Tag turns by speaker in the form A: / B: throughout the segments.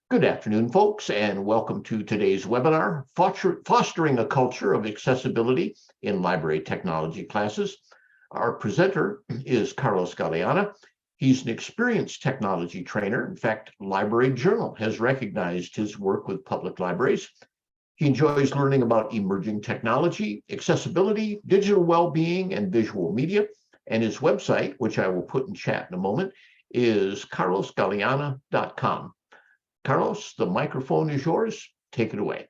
A: Good afternoon, folks, and welcome to today's webinar, Fostering a Culture of Accessibility in Library Technology Classes. Our presenter is Carlos Galeana. He's an experienced technology trainer. In fact, Library Journal has recognized his work with public libraries. He enjoys learning about emerging technology, accessibility, digital well-being, and visual media. And his website, which I will put in chat in a moment, is carlosgaleana.com. Carlos, the microphone is yours. Take it away.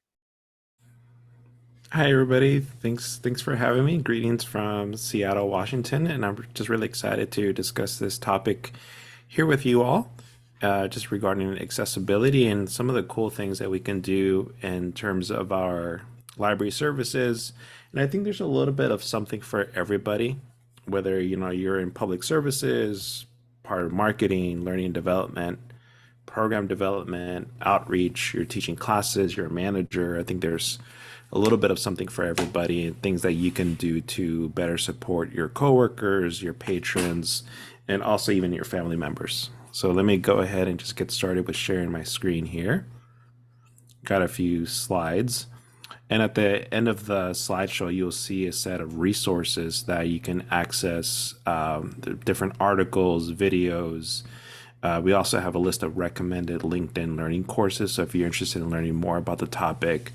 B: Hi everybody. Thanks for having me. Greetings from Seattle, Washington, and I'm just really excited to discuss this topic here with you all, just regarding accessibility and some of the cool things that we can do in terms of our library services. And I think there's a little bit of something for everybody, whether you're in public services, part of marketing, learning and development, program development, outreach, you're teaching classes, you're a manager. I think there's a little bit of something for everybody and things that you can do to better support your coworkers, your patrons, and also even your family members. So let me go ahead and just get started with sharing my screen here. Got a few slides. And at the end of the slideshow, you'll see a set of resources that you can access, the different articles, videos. We also have a list of recommended LinkedIn learning courses. So if you're interested in learning more about the topic,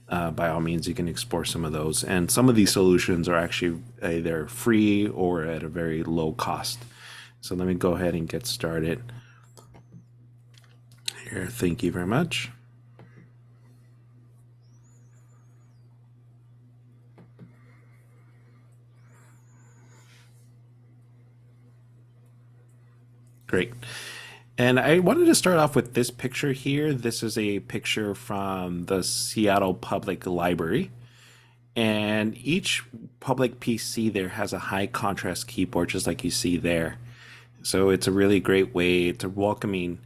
B: by all means, you can explore some of those. And some of these solutions are actually either free or at a very low cost. So let me go ahead and get started here. Thank you very much. Great. And I wanted to start off with this picture here. This is a picture from the Seattle Public Library. And each public PC there has a high contrast keyboard, just like you see there. So it's a really great way to welcoming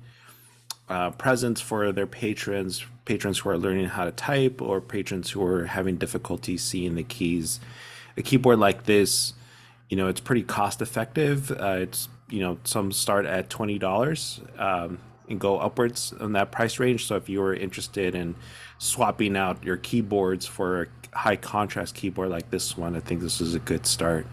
B: presence for their patrons who are learning how to type, or patrons who are having difficulty seeing the keys. A keyboard like this, it's pretty cost effective. It's some start at $20 and go upwards in that price range. So if you were interested in swapping out your keyboards for a high contrast keyboard like this one, I think this is a good start.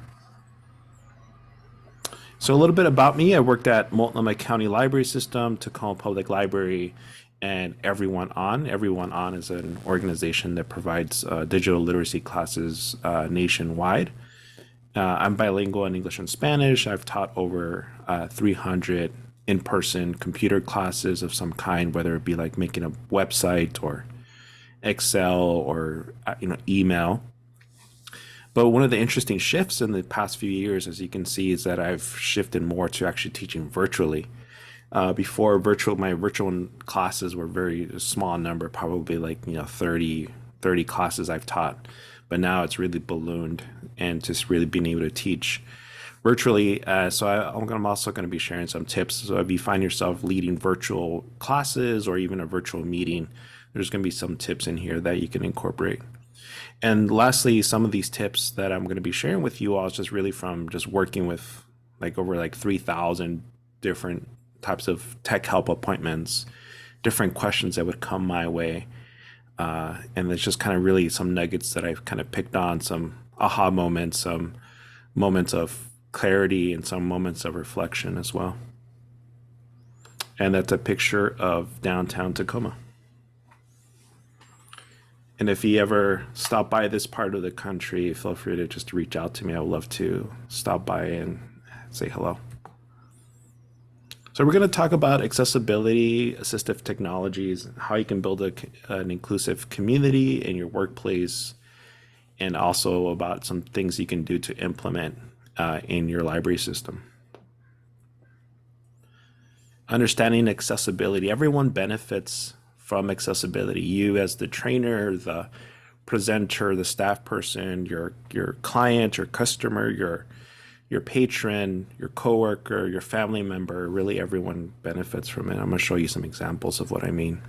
B: So a little bit about me. I worked at Multnomah County Library System, Tacoma Public Library, and Everyone On. Everyone On is an organization that provides digital literacy classes nationwide. I'm bilingual in English and Spanish. I've taught over 300 in-person computer classes of some kind, whether it be like making a website or Excel or email. But one of the interesting shifts in the past few years, as you can see, is that I've shifted more to actually teaching virtually. Before my virtual classes were very small number, probably like 30 classes I've taught. But now it's really ballooned, and just really being able to teach virtually. I'm also going to be sharing some tips. So if you find yourself leading virtual classes or even a virtual meeting, there's going to be some tips in here that you can incorporate. And lastly, some of these tips that I'm going to be sharing with you all is just really from just working with over 3,000 different types of tech help appointments, different questions that would come my way. And it's just kind of really some nuggets that I've kind of picked on, some aha moments, some moments of clarity, and some moments of reflection as well. And that's a picture of downtown Tacoma. And if you ever stop by this part of the country, feel free to just reach out to me. I would love to stop by and say hello. So we're going to talk about accessibility, assistive technologies, how you can build an inclusive community in your workplace, and also about some things you can do to implement in your library system. Understanding accessibility. Everyone benefits from accessibility. You as the trainer, the presenter, the staff person, your client, your customer, your patron, your coworker, your family member, really everyone benefits from it. I'm going to show you some examples of what I mean.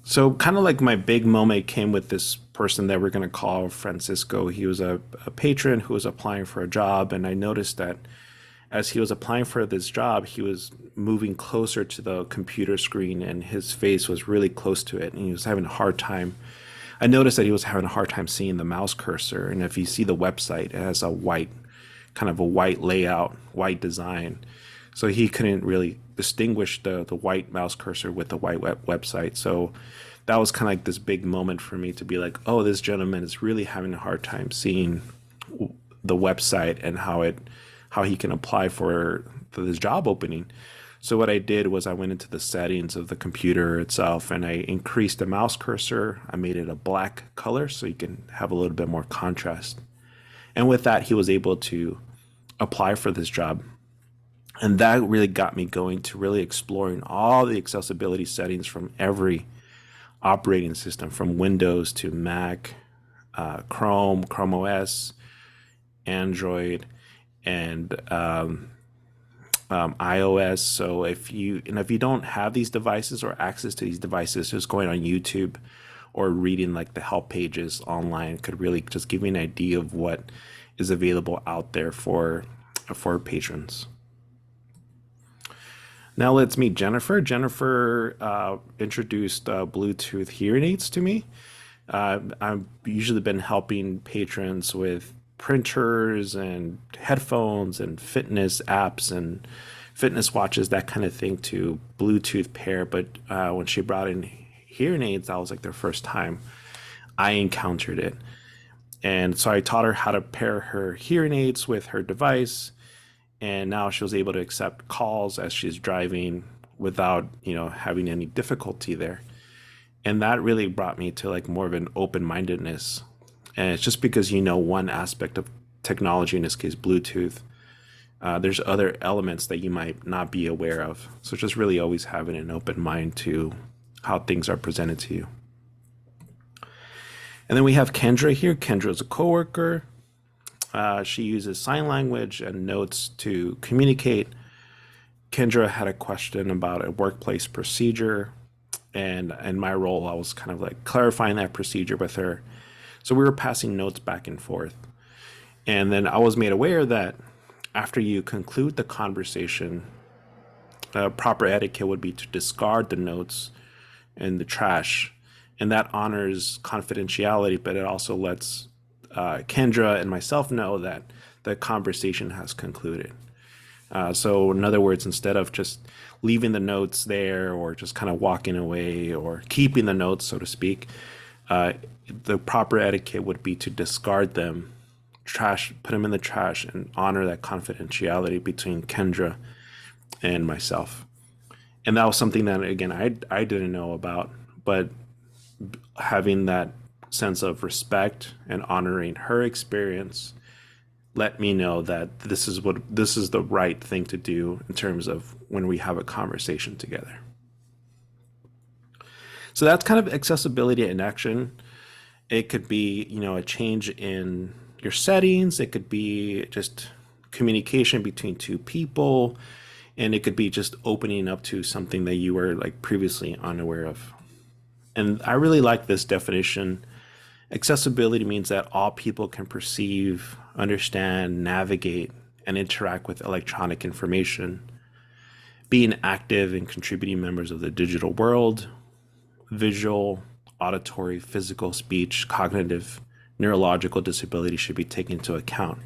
B: So kind of like my big moment came with this person that we're going to call Francisco. He was a patron who was applying for a job, and I noticed that as he was applying for this job, he was moving closer to the computer screen and his face was really close to it. And he was having a hard time. I noticed that he was having a hard time seeing the mouse cursor. And if you see the website, it has a white, kind of a white layout, white design. So he couldn't really distinguish the white mouse cursor with the white website. So that was kind of like this big moment for me to be like, oh, this gentleman is really having a hard time seeing the website and how he can apply for this job opening. So what I did was I went into the settings of the computer itself and I increased the mouse cursor. I made it a black color so you can have a little bit more contrast. And with that, he was able to apply for this job. And that really got me going to really exploring all the accessibility settings from every operating system, from Windows to Mac, Chrome, Chrome OS, Android, and iOS. So if you don't have these devices or access to these devices, just going on YouTube or reading like the help pages online could really just give you an idea of what is available out there for patrons. Now let's meet Jennifer. Jennifer introduced Bluetooth hearing aids to me. I've usually been helping patrons with printers and headphones and fitness apps and fitness watches, that kind of thing, to Bluetooth pair. But when she brought in hearing aids, that was like the first time I encountered it. And so I taught her how to pair her hearing aids with her device. And now she was able to accept calls as she's driving without, having any difficulty there. And that really brought me to like more of an open-mindedness. And it's just because one aspect of technology, in this case Bluetooth, there's other elements that you might not be aware of. So just really always having an open mind to how things are presented to you. And then we have Kendra here. Kendra is a coworker. She uses sign language and notes to communicate. Kendra had a question about a workplace procedure, and in my role, I was kind of like clarifying that procedure with her. So we were passing notes back and forth. And then I was made aware that after you conclude the conversation, proper etiquette would be to discard the notes in the trash. And that honors confidentiality, but it also lets Kendra and myself know that the conversation has concluded. So in other words, instead of just leaving the notes there or just kind of walking away or keeping the notes, so to speak, the proper etiquette would be to discard them, put them in the trash, and honor that confidentiality between Kendra and myself. And that was something that, again, I didn't know about, but having that sense of respect and honoring her experience let me know that this is the right thing to do in terms of when we have a conversation together. So that's kind of accessibility in action. It could be, a change in your settings. It could be just communication between two people, and it could be just opening up to something that you were like previously unaware of. And I really like this definition. Accessibility means that all people can perceive, understand, navigate, and interact with electronic information, being active and contributing members of the digital world. Visual, auditory, physical, speech, cognitive, neurological disability should be taken into account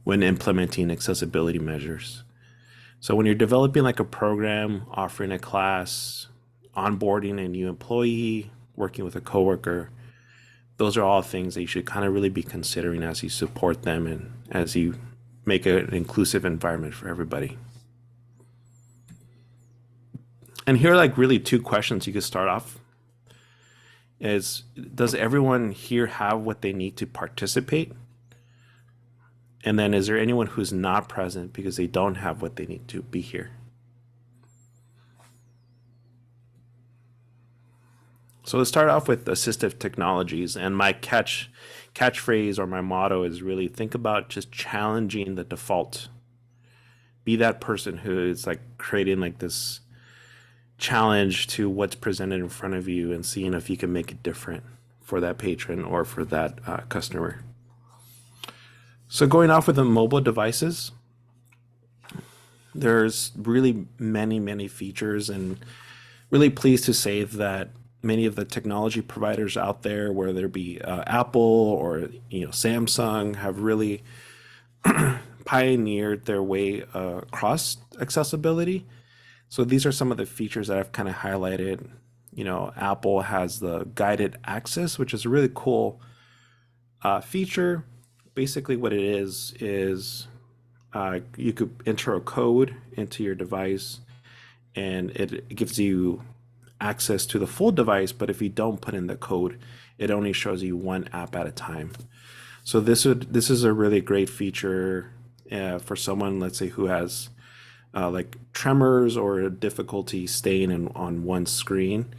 B: when implementing accessibility measures. So when you're developing like a program, offering a class, onboarding a new employee, working with a coworker, those are all things that you should kind of really be considering as you support them and as you make an inclusive environment for everybody. And here are like really two questions you could start off. Does everyone here have what they need to participate? And then is there anyone who's not present because they don't have what they need to be here? So let's start off with assistive technologies, and my catchphrase or my motto is really think about just challenging the default. Be that person who is like creating like this challenge to what's presented in front of you and seeing if you can make it different for that patron or for that customer. So going off with the mobile devices, There's really many features, and really pleased to say that many of the technology providers out there, whether it be Apple or Samsung, have really pioneered their way across accessibility. So these are some of the features that I've kind of highlighted. Apple has the guided access, which is a really cool feature. Basically, what it is you could enter a code into your device, and it gives you access to the full device. But if you don't put in the code, it only shows you one app at a time. So this is a really great feature for someone, let's say, who has like tremors or difficulty staying on one screen,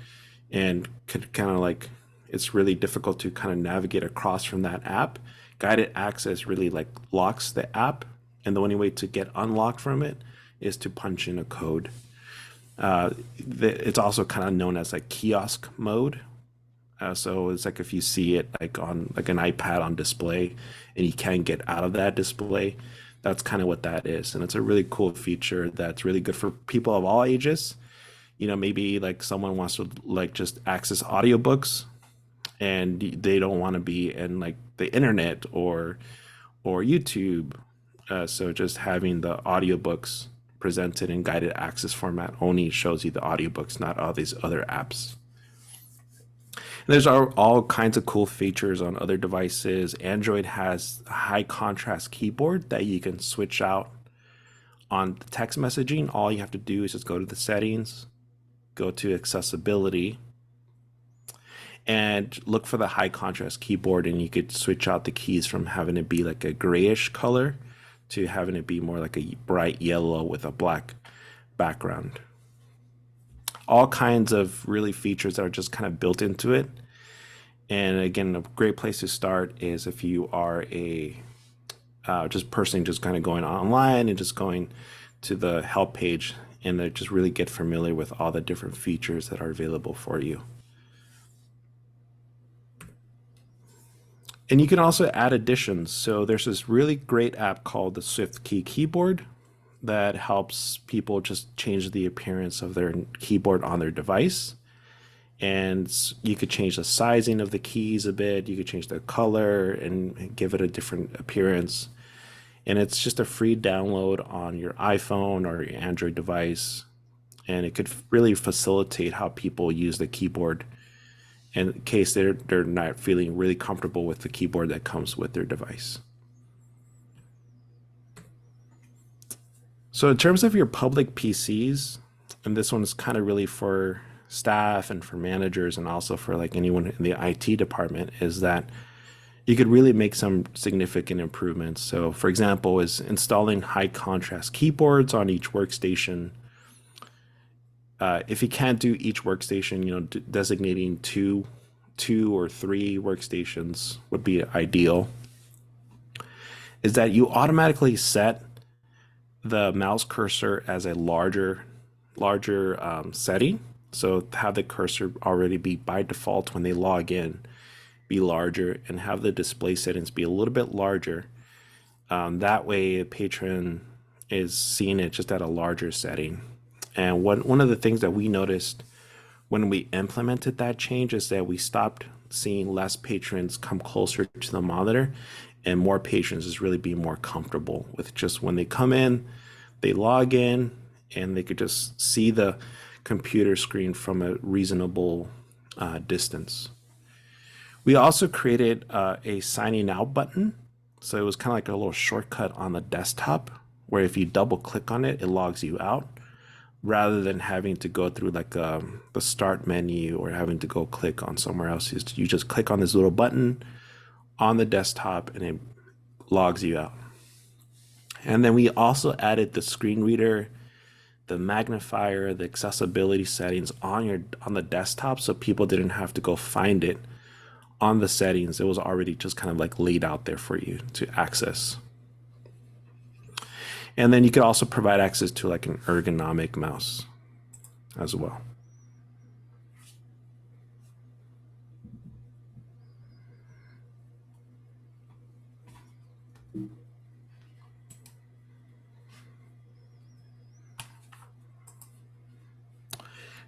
B: and could kind of like, it's really difficult to kind of navigate across from that app. Guided access really like locks the app, and the only way to get unlocked from it is to punch in a code. It's also kind of known as like kiosk mode. So it's like if you see it like on like an iPad on display and you can't get out of that display, that's kind of what that is. And it's a really cool feature that's really good for people of all ages. Maybe like someone wants to like just access audiobooks, and they don't want to be in like the internet or YouTube. So just having the audiobooks presented in guided access format only shows you the audiobooks, not all these other apps. And there's all kinds of cool features on other devices. Android has a high contrast keyboard that you can switch out on the text messaging. All you have to do is just go to the settings, go to accessibility, and look for the high contrast keyboard, and you could switch out the keys from having it be like a grayish color to having it be more like a bright yellow with a black background. All kinds of really features that are just kind of built into it. And again, a great place to start is if you are a just person just kind of going online and just going to the help page, and they just really get familiar with all the different features that are available for you. And you can also add additions. So there's this really great app called the Swift Key Keyboard that helps people just change the appearance of their keyboard on their device. And you could change the sizing of the keys a bit. You could change the color and give it a different appearance. And it's just a free download on your iPhone or your Android device. And it could really facilitate how people use the keyboard in case they're not feeling really comfortable with the keyboard that comes with their device. So in terms of your public PCs, and this one is kind of really for staff and for managers and also for like anyone in the IT department, is that you could really make some significant improvements. So for example, is installing high contrast keyboards on each workstation. If you can't do each workstation, designating two or three workstations would be ideal. Is that you automatically set the mouse cursor as a larger setting. So have the cursor already be by default when they log in, be larger, and have the display settings be a little bit larger. That way a patron is seeing it just at a larger setting. And one of the things that we noticed when we implemented that change is that we stopped seeing less patrons come closer to the monitor, and more patrons is really being more comfortable with just when they come in, they log in, and they could just see the computer screen from a reasonable distance. We also created a signing out button. So it was kind of like a little shortcut on the desktop where if you double click on it, it logs you out, rather than having to go through like the start menu or having to go click on somewhere else. You just click on this little button on the desktop and it logs you out. And then we also added the screen reader, the magnifier, the accessibility settings on the desktop, so people didn't have to go find it on the settings. It was already just kind of like laid out there for you to access. And then you could also provide access to like an ergonomic mouse as well.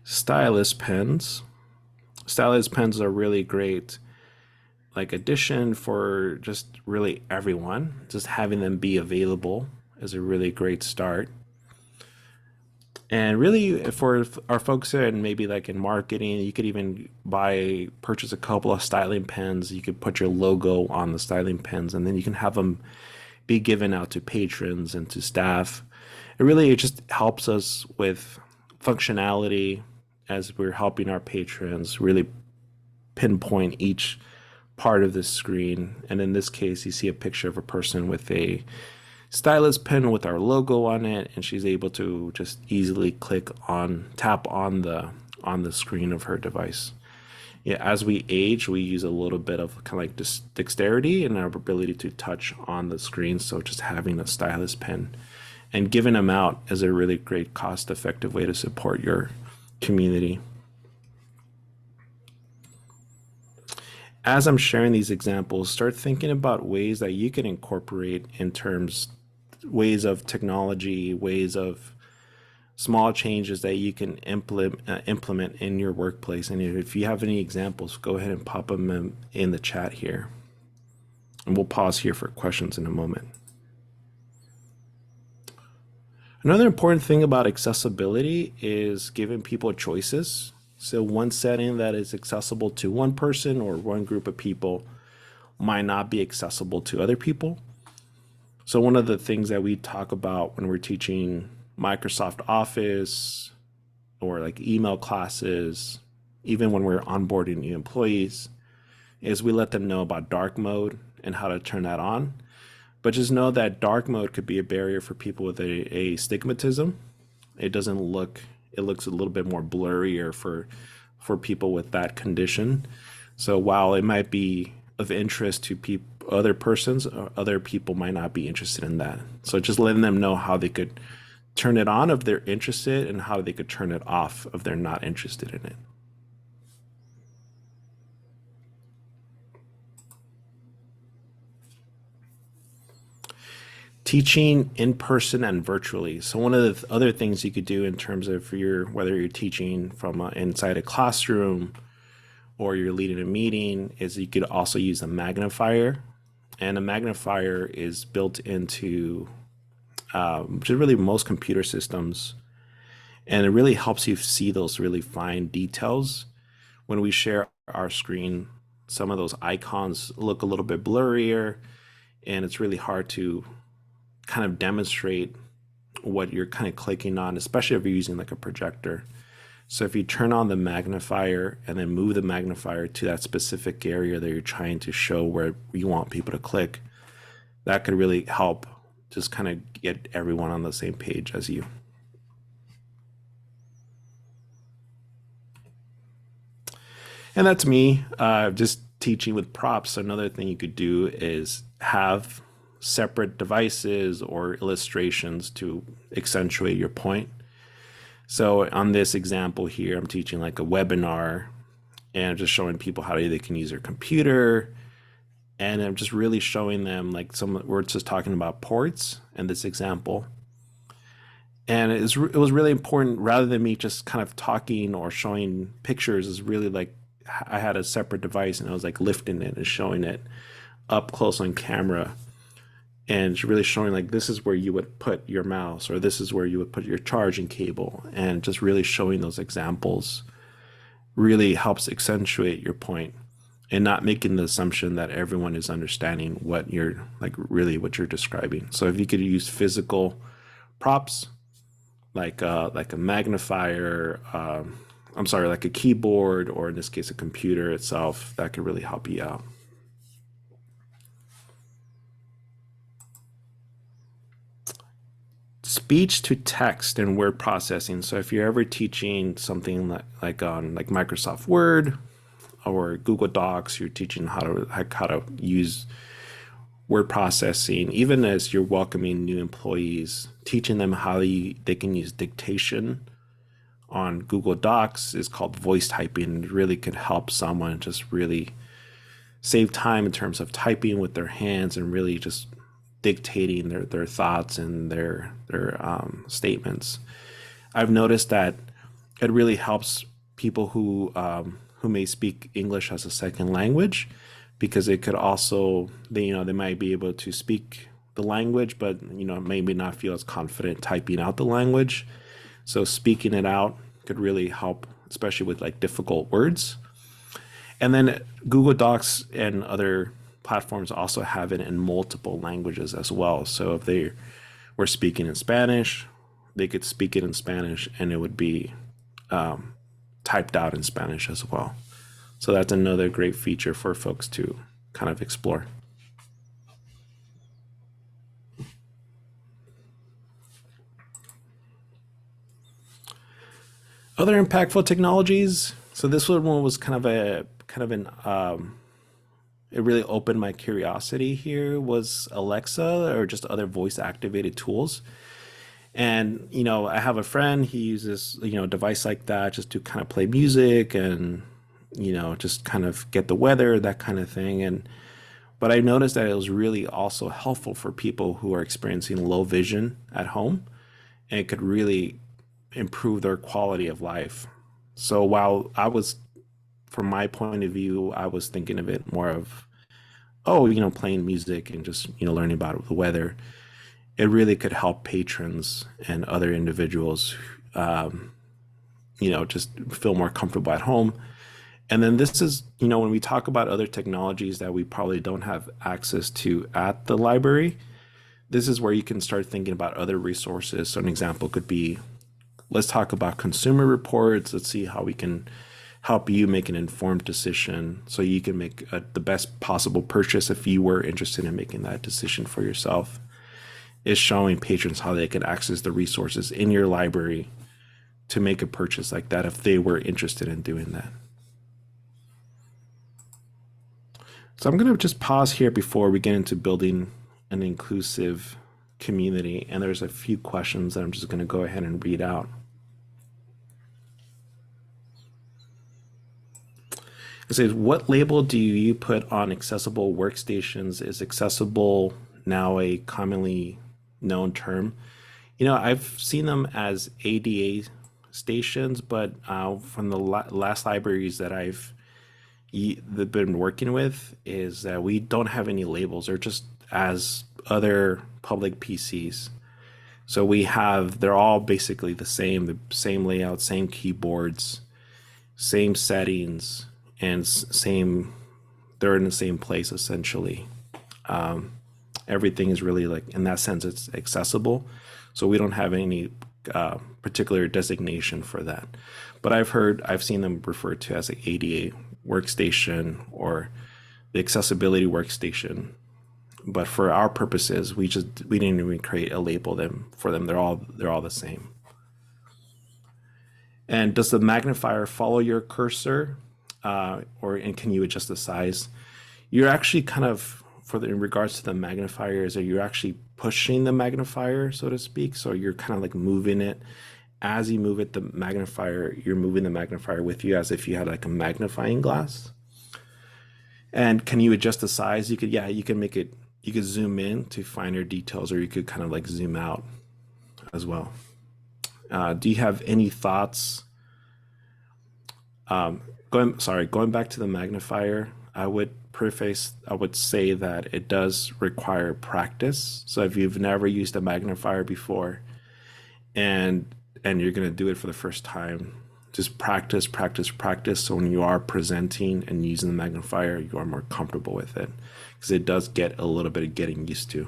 B: Stylus pens. Stylus pens are really great, like addition for just really everyone. Just having them be available is a really great start. And really, for our folks in maybe like in marketing, you could even purchase a couple of styling pens. You could put your logo on the styling pens, and then you can have them be given out to patrons and to staff. It just helps us with functionality as we're helping our patrons really pinpoint each part of the screen. And in this case, you see a picture of a person with a stylus pen with our logo on it, and she's able to just easily tap on the screen of her device. Yeah, as we age, we use a little bit of kind of like dexterity and our ability to touch on the screen. So just having a stylus pen and giving them out is a really great cost-effective way to support your community. As I'm sharing these examples, start thinking about ways that you can incorporate ways of technology, ways of small changes that you can implement in your workplace. And if you have any examples, go ahead and pop them in the chat here. And we'll pause here for questions in a moment. Another important thing about accessibility is giving people choices. So one setting that is accessible to one person or one group of people might not be accessible to other people. So one of the things that we talk about when we're teaching Microsoft Office or like email classes, even when we're onboarding new employees, is we let them know about dark mode and how to turn that on. But just know that dark mode could be a barrier for people with a stigmatism. It looks a little bit more blurrier for people with that condition. So while it might be of interest to other persons, other people might not be interested in that. So just letting them know how they could turn it on if they're interested and how they could turn it off if they're not interested in it. Teaching in person and virtually. So one of the other things you could do in terms of whether you're teaching from inside a classroom or you're leading a meeting is you could also use a magnifier. And a magnifier is built into just really most computer systems. And it really helps you see those really fine details. When we share our screen, some of those icons look a little bit blurrier, and it's really hard to kind of demonstrate what you're kind of clicking on, especially if you're using like a projector. So if you turn on the magnifier and then move the magnifier to that specific area that you're trying to show where you want people to click, that could really help just kind of get everyone on the same page as you. And that's me, just teaching with props. So another thing you could do is have separate devices or illustrations to accentuate your point. So on this example here, I'm teaching like a webinar and I'm just showing people how they can use their computer. And I'm just really showing them like we're just talking about ports in this example. And it was really important, rather than me just kind of talking or showing pictures, is really like I had a separate device and I was like lifting it and showing it up close on camera. And it's really showing like this is where you would put your mouse or this is where you would put your charging cable, and just really showing those examples really helps accentuate your point and not making the assumption that everyone is understanding what you're describing. So if you could use physical props like a magnifier, like a keyboard, or in this case a computer itself, that could really help you out. Speech to text and word processing. So if you're ever teaching something like on Microsoft Word or Google Docs, you're teaching how to use word processing, even as you're welcoming new employees, teaching them how they can use dictation on Google Docs is called voice typing. It really could help someone just really save time in terms of typing with their hands and really just dictating their thoughts and their statements. I've noticed that it really helps people who may speak English as a second language, because it could also they might be able to speak the language, but maybe not feel as confident typing out the language. So speaking it out could really help, especially with like difficult words. And then Google Docs and other platforms also have it in multiple languages as well. So if they were speaking in Spanish, they could speak it in Spanish and it would be typed out in Spanish as well. So that's another great feature for folks to kind of explore. Other impactful technologies. So this one was kind of an it really opened my curiosity here, was Alexa or just other voice activated tools. And I have a friend, he uses a device like that just to kind of play music and just kind of get the weather, that kind of thing. And but I noticed that it was really also helpful for people who are experiencing low vision at home, and it could really improve their quality of life. So while from my point of view, I was thinking of it more of, oh, playing music and just, learning about the weather. It really could help patrons and other individuals, just feel more comfortable at home. And then this is, when we talk about other technologies that we probably don't have access to at the library, this is where you can start thinking about other resources. So an example could be, let's talk about consumer reports. Let's see how we can help you make an informed decision so you can make the best possible purchase if you were interested in making that decision for yourself. Is showing patrons how they can access the resources in your library to make a purchase like that if they were interested in doing that. So I'm going to just pause here before we get into building an inclusive community. And there's a few questions that I'm just going to go ahead and read out. It says, what label do you put on accessible workstations? Is accessible now a commonly known term? I've seen them as ADA stations, but from the last libraries that I've been working with is that we don't have any labels. They're just as other public PCs. So they're all basically the same layout, same keyboards, same settings, and they're in the same place essentially. Everything is really, like, in that sense, it's accessible. So we don't have any particular designation for that. But I've seen them referred to as an ADA workstation or the accessibility workstation. But for our purposes, we didn't even create a label for them. They're all the same. And does the magnifier follow your cursor, and can you adjust the size? You're actually kind of, in regards to the magnifiers, you're actually pushing the magnifier, so to speak. So you're kind of like moving it. As you move it, you're moving the magnifier with you as if you had like a magnifying glass. And can you adjust the size? You could zoom in to finer details, or you could kind of like zoom out as well. Do you have any thoughts? Going back to the magnifier, I would say that it does require practice. So if you've never used a magnifier before and you're going to do it for the first time, just practice. So when you are presenting and using the magnifier, you are more comfortable with it, because it does get a little bit of getting used to.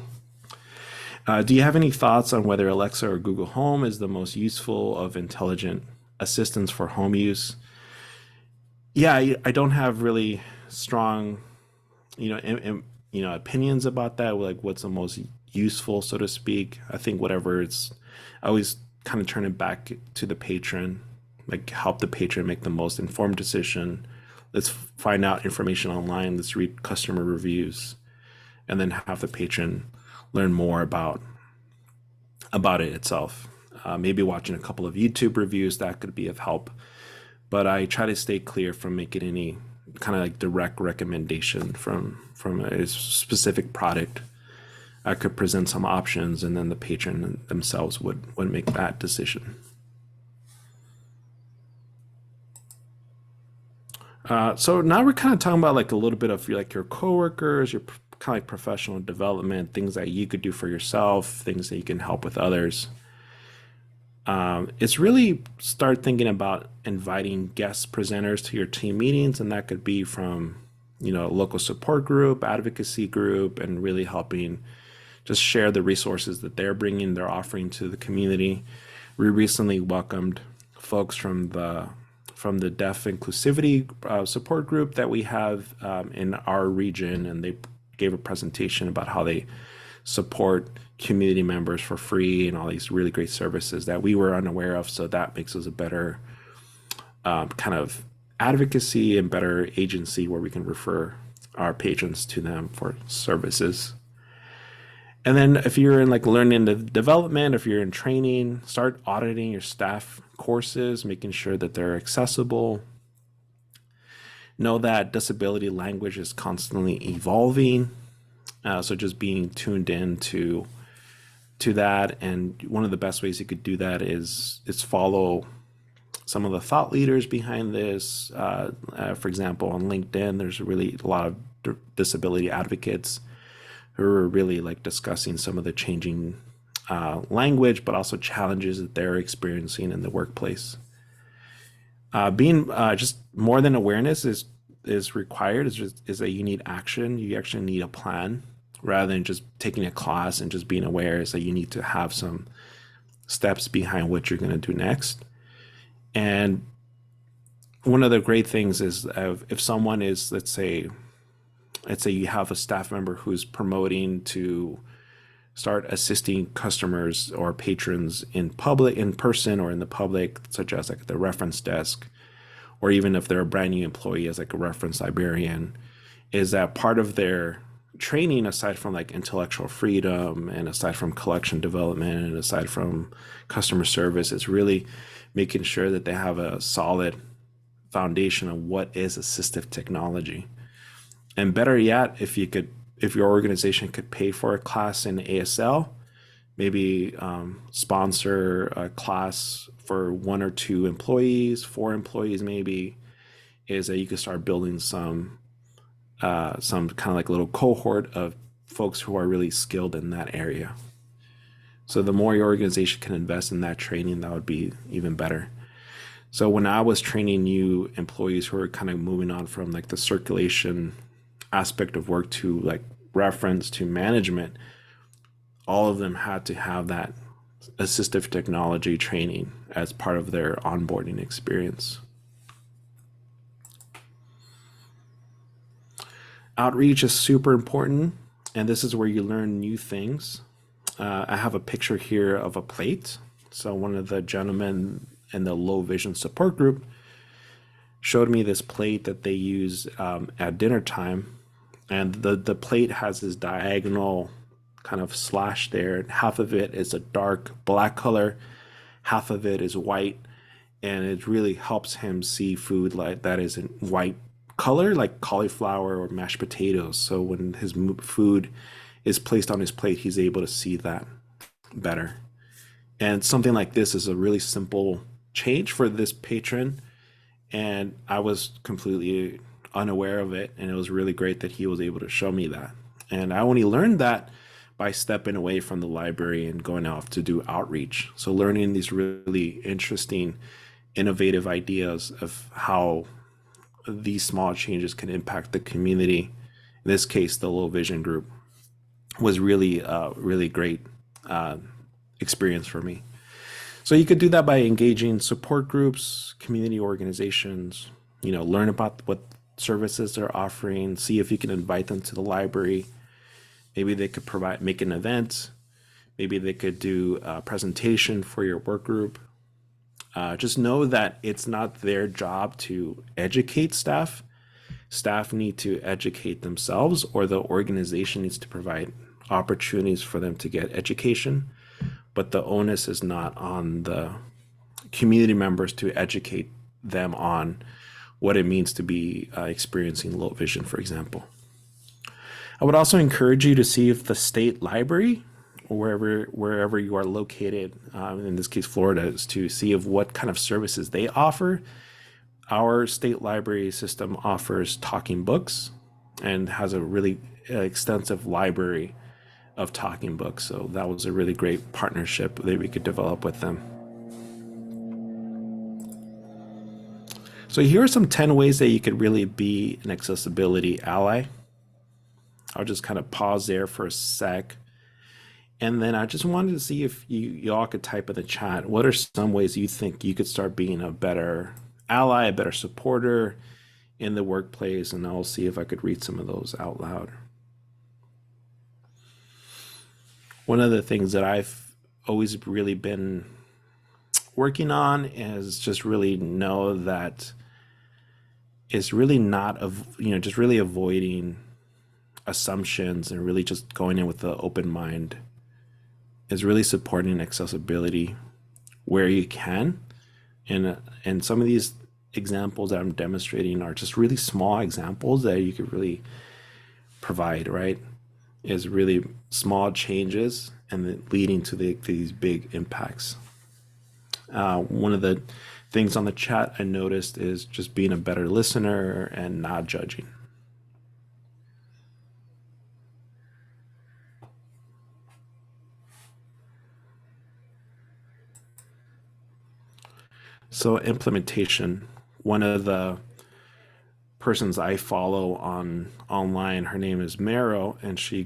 B: Do you have any thoughts on whether Alexa or Google Home is the most useful of intelligent assistants for home use? Yeah, I don't have really strong, opinions about that. Like, what's the most useful, so to speak. I think I always kind of turn it back to the patron, like help the patron make the most informed decision. Let's find out information online. Let's read customer reviews, and then have the patron learn more about it itself. Maybe watching a couple of YouTube reviews, that could be of help. But I try to stay clear from making any kind of like direct recommendation from a specific product. I could present some options, and then the patron themselves would make that decision. So now we're kind of talking about like a little bit of like your coworkers, your kind of like professional development, things that you could do for yourself, things that you can help with others. It's really start thinking about inviting guest presenters to your team meetings, and that could be from, a local support group, advocacy group, and really helping just share the resources that they're bringing, they're offering to the community. We recently welcomed folks from the deaf inclusivity support group that we have in our region, and they gave a presentation about how they support community members for free and all these really great services that we were unaware of. So that makes us a better kind of advocacy and better agency where we can refer our patrons to them for services. And then if you're in like learning the development, if you're in training, start auditing your staff courses, making sure that they're accessible. Know that disability language is constantly evolving. So just being tuned in to that. And one of the best ways you could do that is follow some of the thought leaders behind this. For example, on LinkedIn, there's really a lot of disability advocates who are really like discussing some of the changing language, but also challenges that they're experiencing in the workplace. Being just more than awareness is required. Is that you need action. You actually need a plan rather than just taking a class and just being aware. Is that you need to have some steps behind what you're going to do next. And one of the great things is if someone is, let's say you have a staff member who's promoting to start assisting customers or patrons in person or in the public, such as like the reference desk, or even if they're a brand new employee as like a reference librarian, is that part of their training, aside from like intellectual freedom and aside from collection development and aside from customer service, is really making sure that they have a solid foundation of what is assistive technology. And better yet, if your organization could pay for a class in ASL, maybe sponsor a class for 1 or 2 employees, 4 employees maybe, is that you could start building some kind of like a little cohort of folks who are really skilled in that area. So the more your organization can invest in that training, that would be even better. So when I was training new employees who are kind of moving on from like the circulation aspect of work to like reference to management, all of them had to have that assistive technology training as part of their onboarding experience. Outreach is super important, and this is where you learn new things. I have a picture here of a plate. So one of the gentlemen in the low vision support group showed me this plate that they use at dinner time. And the plate has this diagonal kind of slash there. Half of it is a dark black color, half of it is white, and it really helps him see food like that is in white color, like cauliflower or mashed potatoes. So when his food is placed on his plate, he's able to see that better. And something like this is a really simple change for this patron, and I was completely unaware of it, and it was really great that he was able to show me that. And I only learned that by stepping away from the library and going off to do outreach. So learning these really interesting, innovative ideas of how these small changes can impact the community, in this case the low vision group, was really great experience for me. So you could do that by engaging support groups, community organizations, learn about what services they're offering, see if you can invite them to the library. Maybe they could make an event. Maybe they could do a presentation for your work group. Just know that it's not their job to educate staff. Staff need to educate themselves, or the organization needs to provide opportunities for them to get education. But the onus is not on the community members to educate them on what it means to be experiencing low vision, for example. I would also encourage you to see if the state library, or wherever you are located, in this case Florida, is to see of what kind of services they offer. Our state library system offers talking books and has a really extensive library of talking books. So that was a really great partnership that we could develop with them. So here are some 10 ways that you could really be an accessibility ally. I'll just kind of pause there for a sec. And then I just wanted to see if y'all could type in the chat, what are some ways you think you could start being a better ally, a better supporter in the workplace? And I'll see if I could read some of those out loud. One of the things that I've always really been working on is just really know that it's really not of, just really avoiding assumptions and really just going in with an open mind, is really supporting accessibility where you can. And some of these examples that I'm demonstrating are just really small examples that you could really provide, right? Is really small changes and then leading to these big impacts. One of the things on the chat I noticed is just being a better listener and not judging. So implementation, one of the persons I follow online, her name is Mero, and she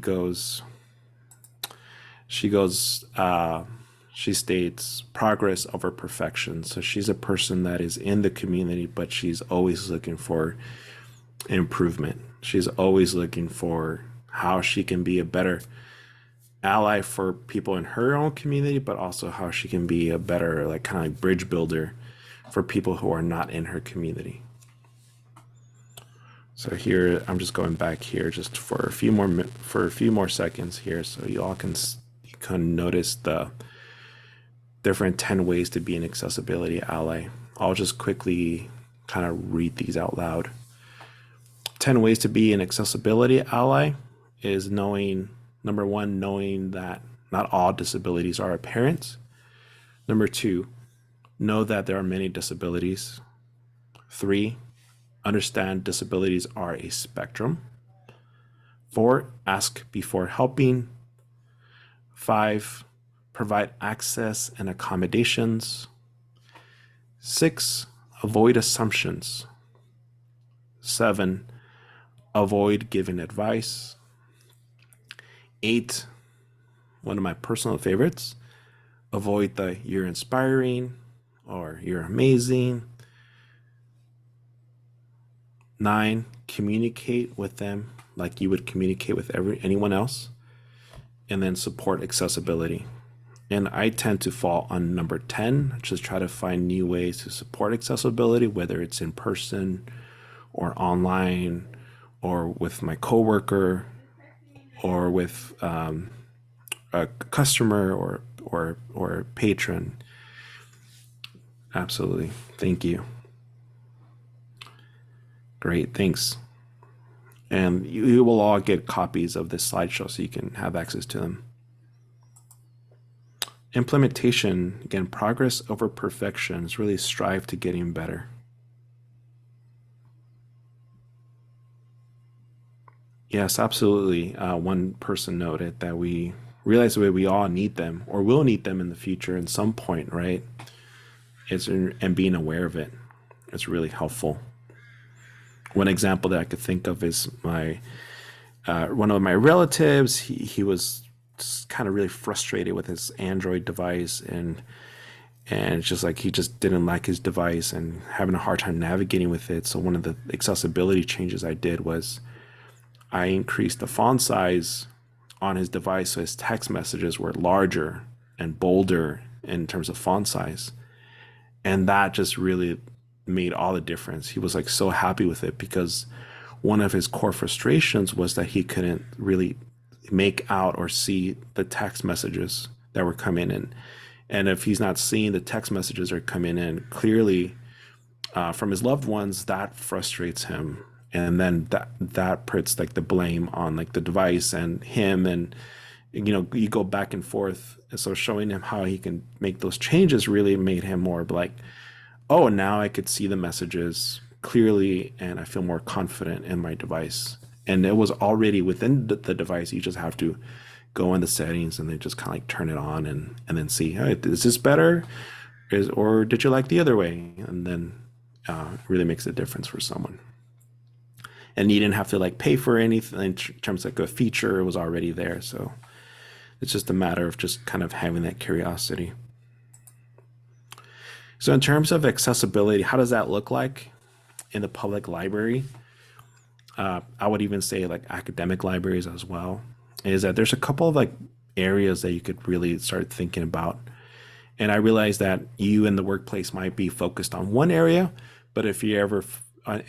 B: states progress over perfection. So she's a person that is in the community, but she's always looking for improvement. She's always looking for how she can be a better ally for people in her own community, but also how she can be a better, like, kind of like bridge builder for people who are not in her community. So here, I'm just going back here just for a few more seconds here, so you all can notice the different 10 ways to be an accessibility ally. I'll just quickly kind of read these out loud. 10 ways to be an accessibility ally is number one, knowing that not all disabilities are apparent. Number two, know that there are many disabilities. 3, understand disabilities are a spectrum. 4, ask before helping. 5, provide access and accommodations. 6, avoid assumptions. 7, avoid giving advice. 8, one of my personal favorites, avoid the "you're inspiring" or "you're amazing." 9, communicate with them like you would communicate with anyone else. And then support accessibility. And I tend to fall on number 10, just try to find new ways to support accessibility, whether it's in person or online or with my coworker or with a customer or patron. Absolutely. Thank you. Great, thanks. And you will all get copies of this slideshow so you can have access to them. Implementation, again, progress over perfection is really strive to getting better. Yes, absolutely. One person noted that we realize that we all need them or will need them in the future at some point, right? And being aware of it is really helpful. One example that I could think of is one of my relatives. He was just kind of really frustrated with his Android device, and it's just like he just didn't like his device and having a hard time navigating with it. So one of the accessibility changes I did was I increased the font size on his device so his text messages were larger and bolder in terms of font size. And that just really made all the difference. He was like so happy with it because one of his core frustrations was that he couldn't really make out or see the text messages that were coming in. And if he's not seeing the text messages are coming in clearly from his loved ones, that frustrates him. And then that puts like the blame on like the device and him, and you go back and forth. And so showing him how he can make those changes really made him more like, oh, now I could see the messages clearly and I feel more confident in my device. And it was already within the device. You just have to go in the settings and then just kind of like turn it on and then see, hey, is this better? Or did you like the other way? And then it really makes a difference for someone. And you didn't have to like pay for anything in terms of like a feature. It was already there. So it's just a matter of just kind of having that curiosity. So in terms of accessibility, how does that look like in the public library? I would even say like academic libraries as well. Is that there's a couple of like areas that you could really start thinking about. And I realize that you in the workplace might be focused on one area, but if you're ever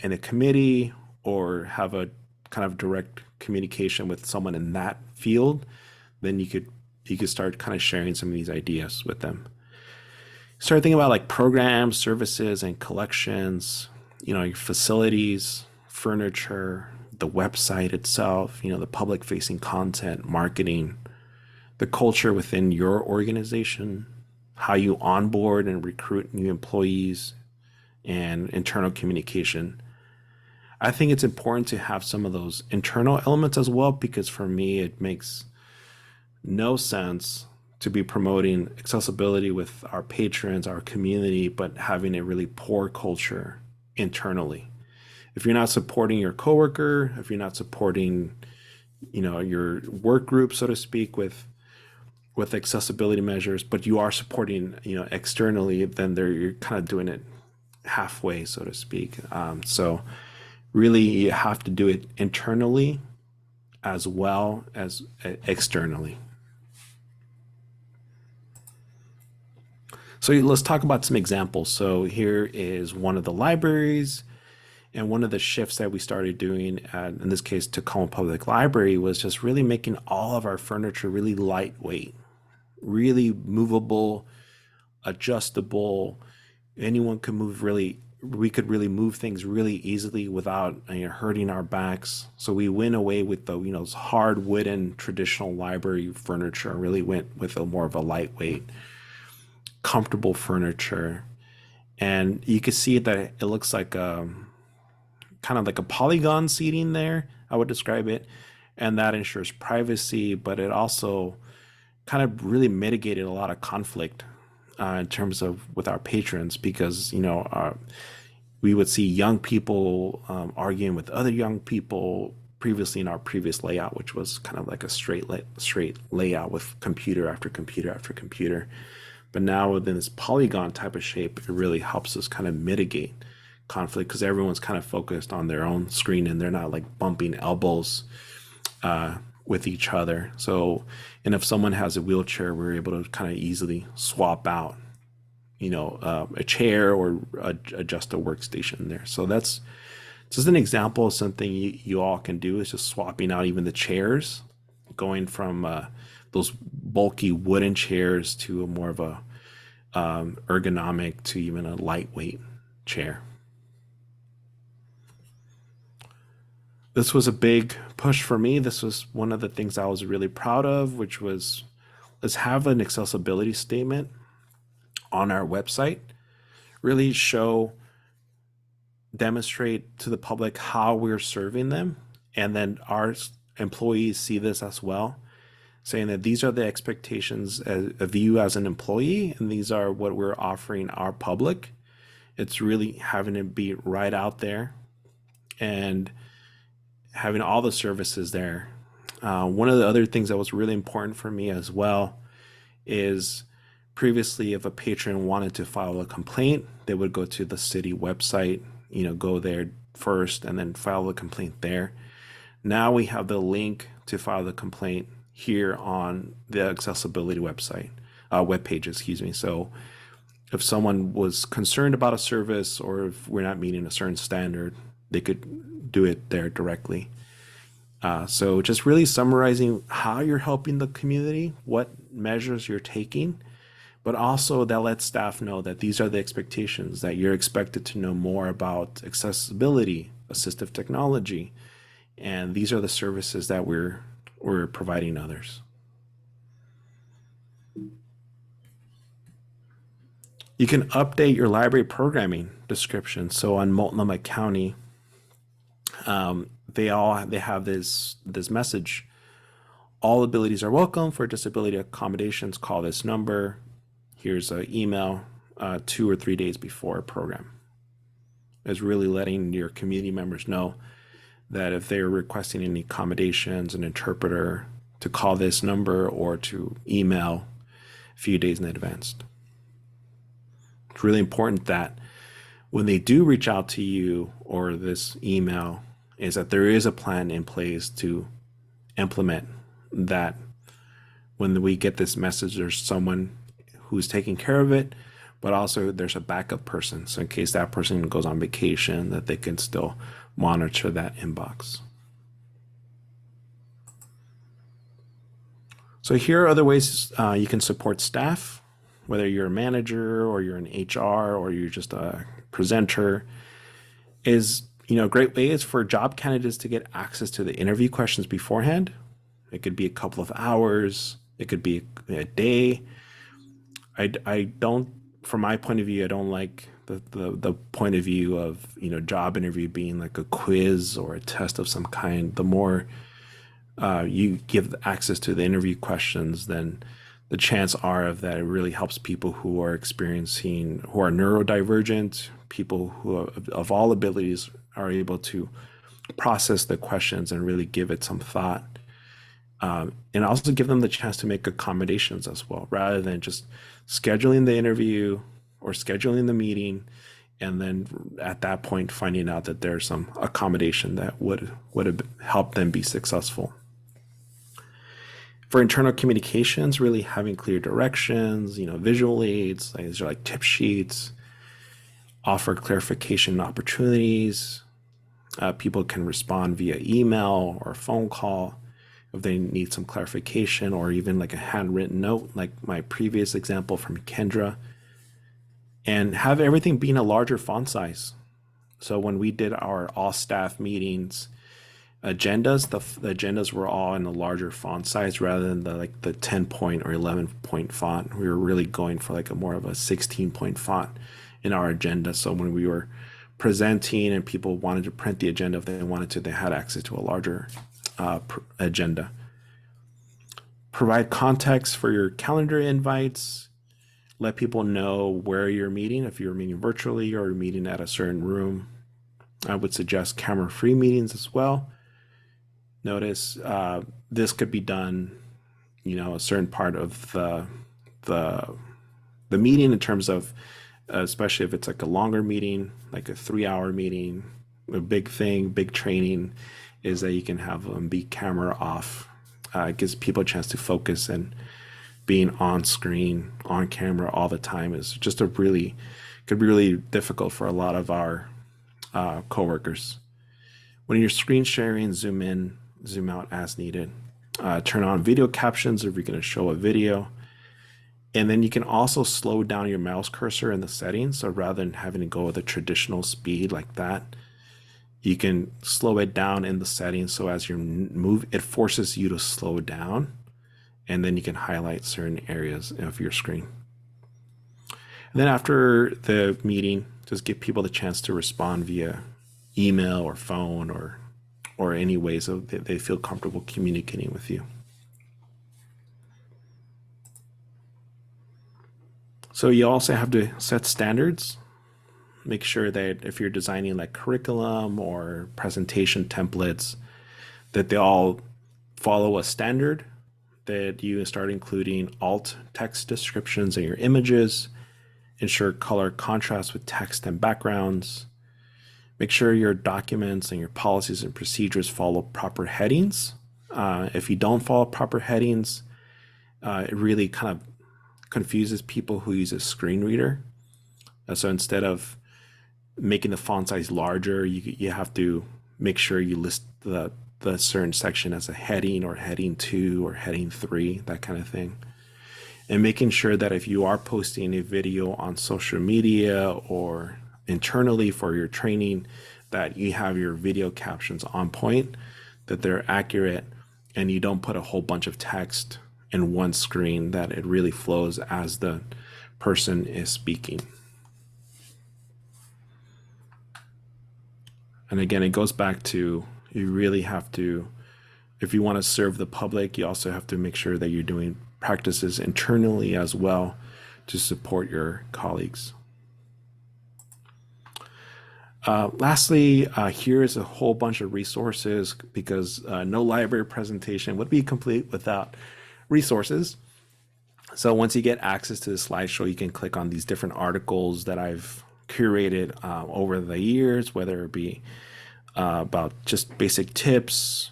B: in a committee or have a kind of direct communication with someone in that field, then you could start kind of sharing some of these ideas with them. Start thinking about like programs, services, and collections, your facilities, furniture, the website itself, the public facing content, marketing, the culture within your organization, how you onboard and recruit new employees, and internal communication. I think it's important to have some of those internal elements as well, because for me, it makes no sense to be promoting accessibility with our patrons, our community, but having a really poor culture internally. If you're not supporting your coworker, if you're not supporting, your work group, so to speak, with accessibility measures, but you are supporting, externally, then you're kind of doing it halfway, so to speak. So really, you have to do it internally as well as externally. So let's talk about some examples. So here is one of the libraries, and one of the shifts that we started doing, in this case, Tacoma Public Library, was just really making all of our furniture really lightweight, really movable, adjustable. Anyone could move really. We could really move things really easily without hurting our backs. So we went away with the hard wooden traditional library furniture. Really went with a more of a lightweight, comfortable furniture, and you can see that it looks like kind of like a polygon seating there. I would describe it, and that ensures privacy, but it also kind of really mitigated a lot of conflict in terms of with our patrons, because we would see young people arguing with other young people previously in our previous layout, which was kind of like a straight layout with computer after computer after computer. But now within this polygon type of shape, it really helps us kind of mitigate conflict, because everyone's kind of focused on their own screen and they're not like bumping elbows with each other. So, and if someone has a wheelchair, we're able to kind of easily swap out, a chair or adjust a workstation there. So that's just an example of something you all can do, is just swapping out even the chairs, going from those bulky wooden chairs to a more of a ergonomic to even a lightweight chair. This was a big push for me. This was one of the things I was really proud of, which was, let's have an accessibility statement on our website, really demonstrate to the public how we're serving them, and then our employees see this as well, saying that these are the expectations of you as an employee, and these are what we're offering our public. It's really having it be right out there and having all the services there. One of the other things that was really important for me as well is, previously, if a patron wanted to file a complaint, they would go to the city website, go there first and then file the complaint there. Now we have the link to file the complaint here on the accessibility website, web page, excuse me. So if someone was concerned about a service, or if we're not meeting a certain standard, they could do it there directly. So just really summarizing how you're helping the community, what measures you're taking, but also that lets staff know that these are the expectations, that you're expected to know more about accessibility, assistive technology, and these are the services that we're providing others. You can update your library programming description. So on Multnomah County, they have this message: all abilities are welcome. For disability accommodations, call this number. Here's an email 2 or 3 days before a program. It's really letting your community members know that if they're requesting any accommodations, an interpreter, to call this number or to email a few days in advance. It's really important that when they do reach out to you or this email, is that there is a plan in place to implement that. When we get this message, there's someone who's taking care of it, but also there's a backup person. So in case that person goes on vacation, that they can still monitor that inbox. So here are other ways you can support staff, whether you're a manager or you're an HR or you're just a presenter. Is, a great way is for job candidates to get access to the interview questions beforehand. It could be a couple of hours. It could be a day. I don't, from my point of view, I don't like the point of view of, job interview being like a quiz or a test of some kind. The more you give access to the interview questions, then the chance are of that it really helps people who are neurodivergent, people who of all abilities are able to process the questions and really give it some thought. And also give them the chance to make accommodations as well, rather than just scheduling the interview or scheduling the meeting, and then at that point finding out that there's some accommodation that would have helped them be successful. For internal communications, really having clear directions, visual aids, these are like tip sheets, offer clarification opportunities. People can respond via email or phone call if they need some clarification, or even like a handwritten note, like my previous example from Kendra. And have everything be in a larger font size. So when we did our all staff meetings agendas, the agendas were all in a larger font size rather than the 10 point or 11 point font. We were really going for like a more of a 16 point font in our agenda. So when we were presenting and people wanted to print the agenda, if they wanted to, they had access to a larger agenda. Provide context for your calendar invites. Let people know where you're meeting, if you're meeting virtually or you're meeting at a certain room. I would suggest camera-free meetings as well. Notice this could be done, a certain part of the meeting in terms of, especially if it's like a longer meeting, like a 3-hour meeting, a big training, is that you can have them be camera off. It gives people a chance to focus, and being on screen, on camera all the time is just could be really difficult for a lot of our coworkers. When you're screen sharing, zoom in, zoom out as needed. Turn on video captions if you're going to show a video. And then you can also slow down your mouse cursor in the settings. So rather than having to go with a traditional speed like that, you can slow it down in the settings. So as you move, it forces you to slow down, and then you can highlight certain areas of your screen. And then after the meeting, just give people the chance to respond via email or phone or any ways that they feel comfortable communicating with you. So you also have to set standards. Make sure that if you're designing like curriculum or presentation templates, that they all follow a standard, that you start including alt text descriptions in your images, ensure color contrast with text and backgrounds, make sure your documents and your policies and procedures follow proper headings. If you don't follow proper headings, it really kind of confuses people who use a screen reader. So instead of making the font size larger, you have to make sure you list the certain section as a heading or heading 2 or heading 3, that kind of thing. And making sure that if you are posting a video on social media or internally for your training, that you have your video captions on point, that they're accurate, and you don't put a whole bunch of text in one screen, that it really flows as the person is speaking. And again, it goes back to, you really have to, if you want to serve the public, you also have to make sure that you're doing practices internally as well to support your colleagues. Lastly, here is a whole bunch of resources, because no library presentation would be complete without resources. So once you get access to the slideshow, you can click on these different articles that I've curated over the years, whether it be about just basic tips,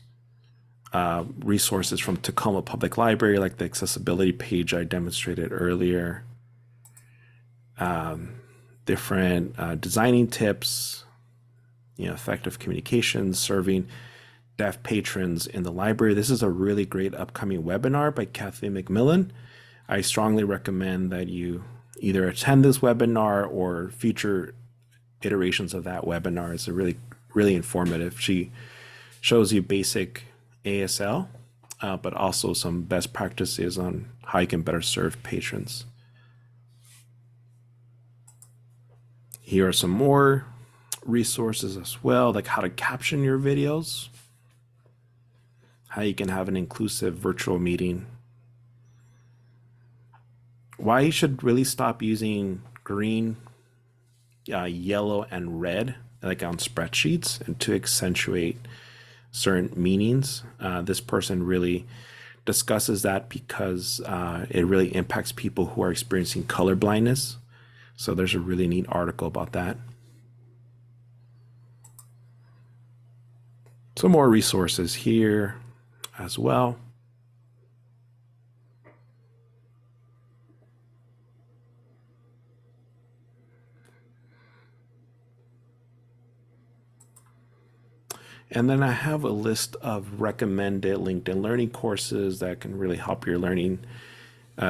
B: resources from Tacoma Public Library, like the accessibility page I demonstrated earlier, different designing tips, effective communications, serving deaf patrons in the library. This is a really great upcoming webinar by Kathleen McMillan. I strongly recommend that you either attend this webinar or future iterations of that webinar. It's a really informative. She shows you basic ASL, but also some best practices on how you can better serve patrons. Here are some more resources as well, like how to caption your videos, how you can have an inclusive virtual meeting, why you should really stop using green, yellow, and red like on spreadsheets and to accentuate certain meanings. This person really discusses that because it really impacts people who are experiencing color blindness. So there's a really neat article about that. Some more resources here as well. And then I have a list of recommended LinkedIn Learning courses that can really help your learning.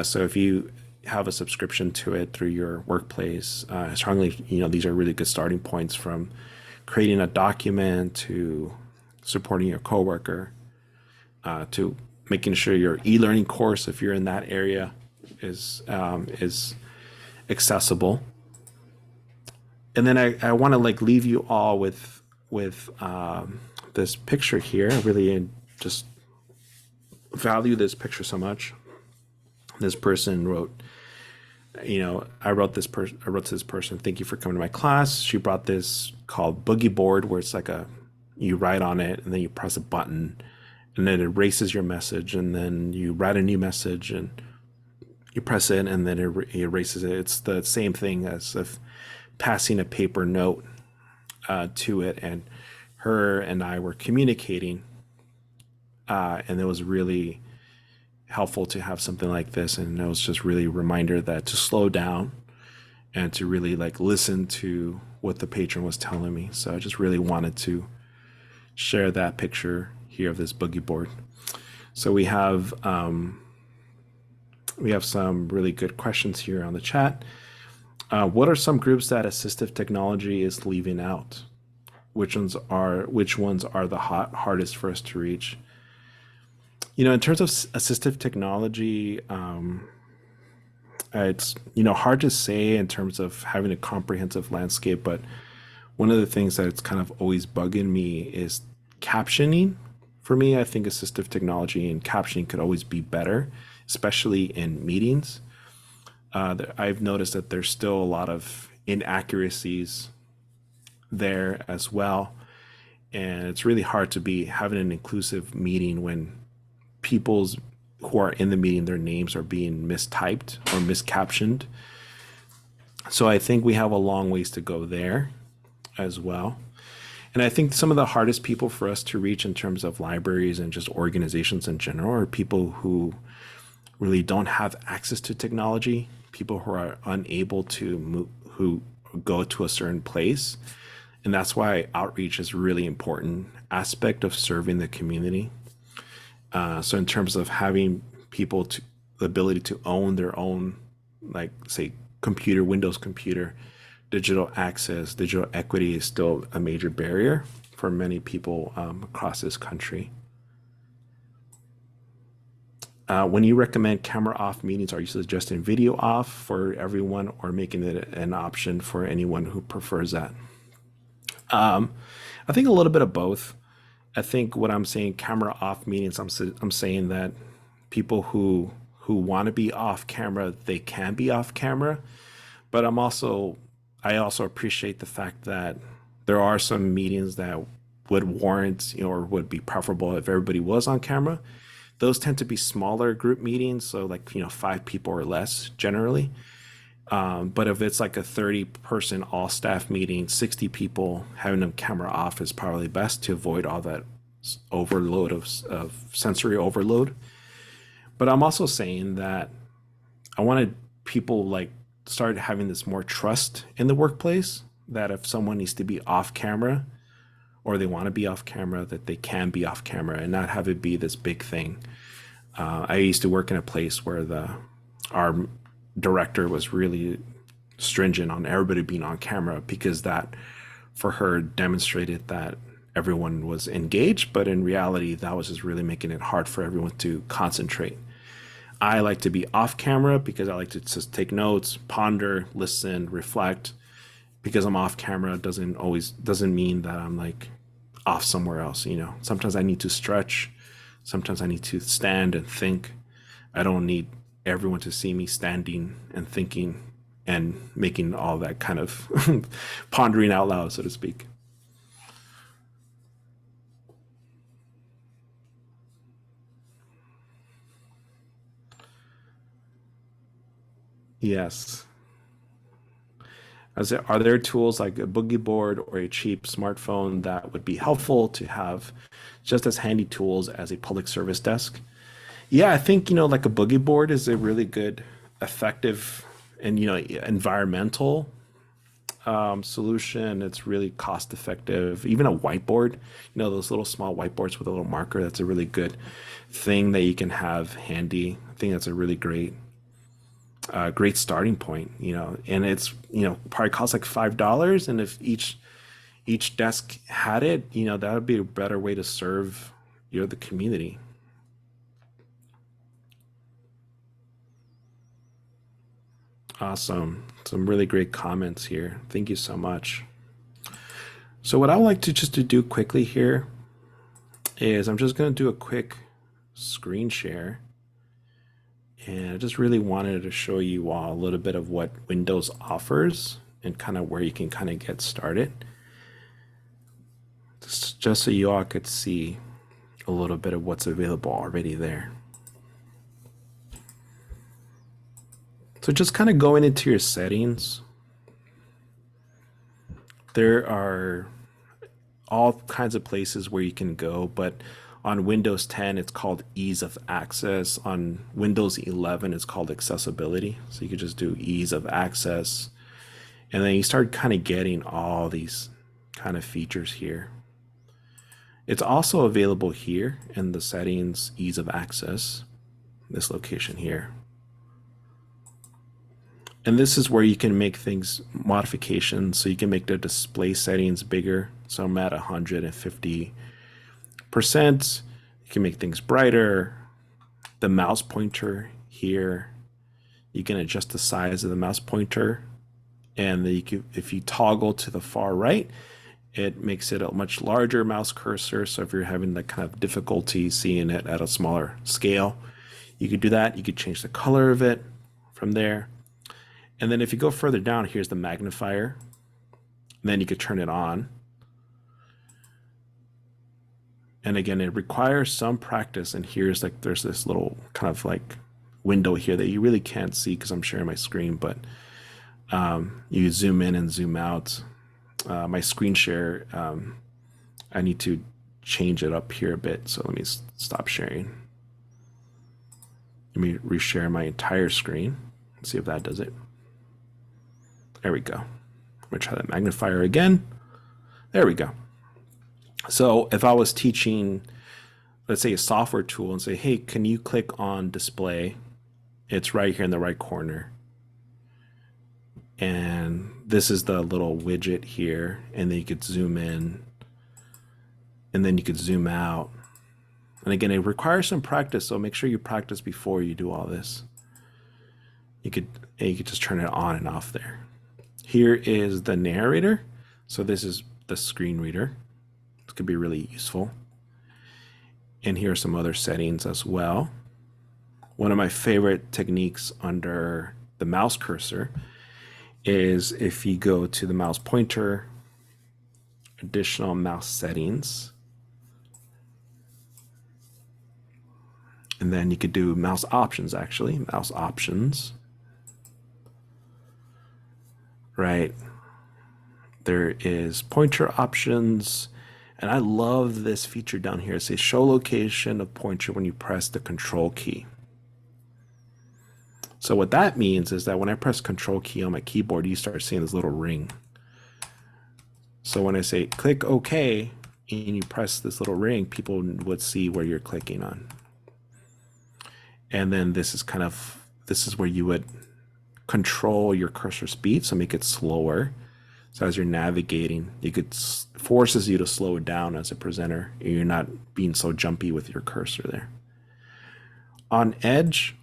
B: So if you have a subscription to it through your workplace, strongly, these are really good starting points, from creating a document to supporting your coworker, to making sure your e-learning course, if you're in that area, is accessible. And then I want to leave you all with this picture here. I really just value this picture so much. This person wrote, I wrote to this person, thank you for coming to my class. She brought this called Boogie Board, where it's you write on it and then you press a button and then it erases your message, and then you write a new message and you press it and then it erases it. It's the same thing as if passing a paper note to it, and her and I were communicating, and it was really helpful to have something like this. And it was just really a reminder that to slow down and to really listen to what the patron was telling me. So I just really wanted to share that picture here of this boogie board. So we have some really good questions here on the chat. What are some groups that assistive technology is leaving out? Which ones are the hardest for us to reach? In terms of assistive technology, it's hard to say in terms of having a comprehensive landscape, but one of the things that it's kind of always bugging me is captioning. For me, I think assistive technology and captioning could always be better, especially in meetings. I've noticed that there's still a lot of inaccuracies there as well, and it's really hard to be having an inclusive meeting when people's who are in the meeting, their names are being mistyped or miscaptioned. So I think we have a long ways to go there as well. And I think some of the hardest people for us to reach in terms of libraries and just organizations in general are people who really don't have access to technology, people who are unable to move, who go to a certain place. And that's why outreach is a really important aspect of serving the community. So in terms of having people the ability to own their own, say, computer, Windows computer, digital access, digital equity is still a major barrier for many people across this country. When you recommend camera off meetings, are you suggesting video off for everyone or making it an option for anyone who prefers that? I think a little bit of both. I think what I'm saying, camera off meetings, I'm saying that people who want to be off camera, they can be off camera. But I also appreciate the fact that there are some meetings that would warrant, or would be preferable if everybody was on camera. Those tend to be smaller group meetings, so like 5 people or less generally. But if it's like a 30-person all staff meeting, 60 people, having them camera off is probably best to avoid all that overload of sensory overload. But I'm also saying that I wanted people like start having this more trust in the workplace, that if someone needs to be off camera or they want to be off camera, that they can be off camera and not have it be this big thing. I used to work in a place where our director was really stringent on everybody being on camera, because that for her demonstrated that everyone was engaged, but in reality that was just really making it hard for everyone to concentrate. I like to be off camera because I like to just take notes, ponder, listen, reflect. Because I'm off camera doesn't mean that I'm like off somewhere else. Sometimes I need to stretch, sometimes I need to stand and think. I don't need everyone to see me standing and thinking and making all that kind of pondering out loud, so to speak. Yes. Are there tools like a boogie board or a cheap smartphone that would be helpful to have, just as handy tools as a public service desk? Yeah, I think, like a boogie board is a really good, effective, and, environmental solution. It's really cost effective. Even a whiteboard, those little small whiteboards with a little marker, that's a really good thing that you can have handy. I think that's a really great starting point, and it's, probably costs like $5. And if each desk had it, that would be a better way to serve, the community. Awesome. Some really great comments here. Thank you so much. So what I would like to just to do quickly here is I'm just going to do a quick screen share. And I just really wanted to show you all a little bit of what Windows offers and kind of where you can kind of get started. Just so you all could see a little bit of what's available already there. So just kind of going into your settings, there are all kinds of places where you can go, but on Windows 10, it's called ease of access. On Windows 11, it's called accessibility. So you could just do ease of access. And then you start kind of getting all these kind of features here. It's also available here in the settings, ease of access, this location here. And this is where you can make things, modifications, so you can make the display settings bigger. So I'm at 150%. You can make things brighter. The mouse pointer here, you can adjust the size of the mouse pointer. And if you toggle to the far right, it makes it a much larger mouse cursor. So if you're having that kind of difficulty seeing it at a smaller scale, you could do that. You could change the color of it from there. And then if you go further down, here's the magnifier. And then you could turn it on. And again, it requires some practice. And here's like, there's this little kind of like window here that you really can't see because I'm sharing my screen, but you zoom in and zoom out. My screen share, I need to change it up here a bit. So let me stop sharing. Let me reshare my entire screen. Let's see if that does it. There we go. I'm gonna try that magnifier again. There we go. So if I was teaching, let's say, a software tool and say, hey, can you click on display? It's right here in the right corner. And this is the little widget here. And then you could zoom in and then you could zoom out. And again, it requires some practice, so make sure you practice before you do all this. You could just turn it on and off there. Here is the narrator. So this is the screen reader. This could be really useful. And here are some other settings as well. One of my favorite techniques under the mouse cursor is if you go to the mouse pointer, additional mouse settings, and then you could do mouse options, actually, mouse options, right? There is pointer options, and I love this feature down here. It says show location of pointer when you press the control key. So what that means is that when I press control key on my keyboard, you start seeing this little ring. So when I say click OK and you press this little ring, people would see where you're clicking on. And then this is where you would control your cursor speed, so make it slower. So as you're navigating, forces you to slow it down as a presenter, and you're not being so jumpy with your cursor there. On Edge,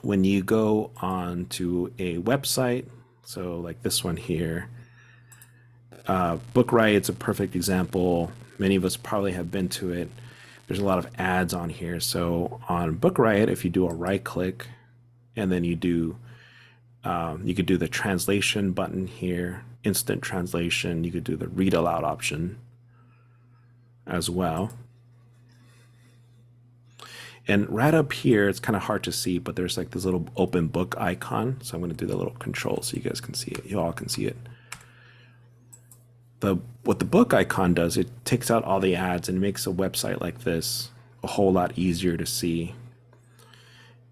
B: when you go on to a website, so like this one here, Book Riot's a perfect example. Many of us probably have been to it. There's a lot of ads on here. So on Book Riot, if you do a right click and then you could do the translation button here, instant translation. You could do the read aloud option as well. And right up here, it's kind of hard to see, but there's like this little open book icon. So I'm going to do the little control so you guys can see it. You all can see it. What the book icon does, it takes out all the ads and makes a website like this a whole lot easier to see.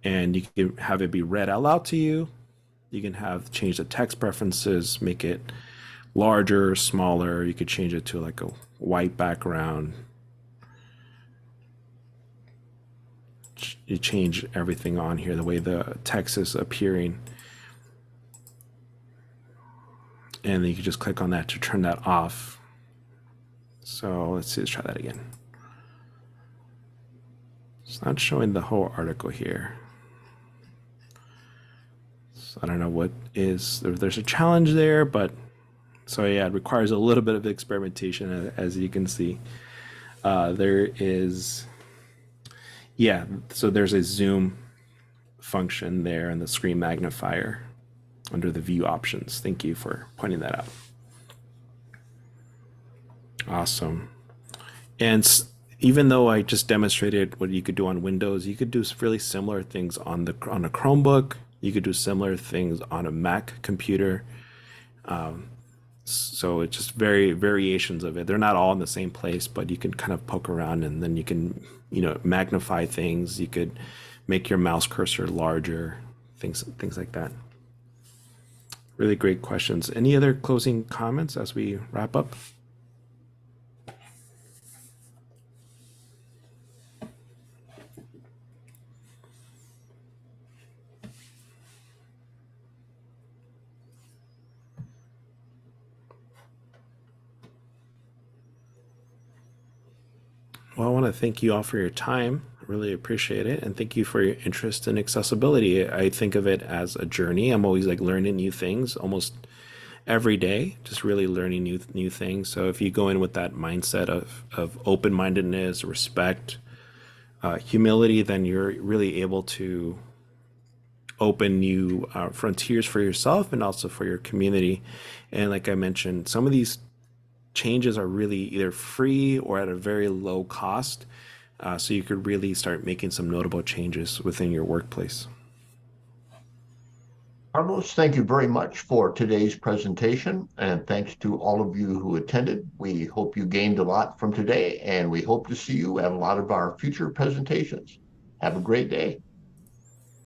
B: And you can have it be read out loud to you. You can change the text preferences, make it larger, smaller. You could change it to like a white background. You change everything on here, the way the text is appearing. And then you can just click on that to turn that off. So let's try that again. It's not showing the whole article here. So I don't know what there's a challenge there, but so yeah, it requires a little bit of experimentation, as you can see. There is, yeah, so there's a zoom function there in the screen magnifier under the view options. Thank you for pointing that out. Awesome. And even though I just demonstrated what you could do on Windows, you could do really similar things on a Chromebook. You could do similar things on a Mac computer. So it's just variations of it. They're not all in the same place, but you can kind of poke around and then you can, magnify things. You could make your mouse cursor larger, things like that. Really great questions. Any other closing comments as we wrap up? Well, I want to thank you all for your time. I really appreciate it. And thank you for your interest in accessibility. I think of it as a journey. I'm always like learning new things almost every day, just really learning new things. So if you go in with that mindset of open-mindedness, respect, humility, then you're really able to open new frontiers for yourself and also for your community. And like I mentioned, some of these changes are really either free or at a very low cost. So you could really start making some notable changes within your workplace.
A: Carlos, thank you very much for today's presentation, and thanks to all of you who attended. We hope you gained a lot from today, and we hope to see you at a lot of our future presentations. Have a great day.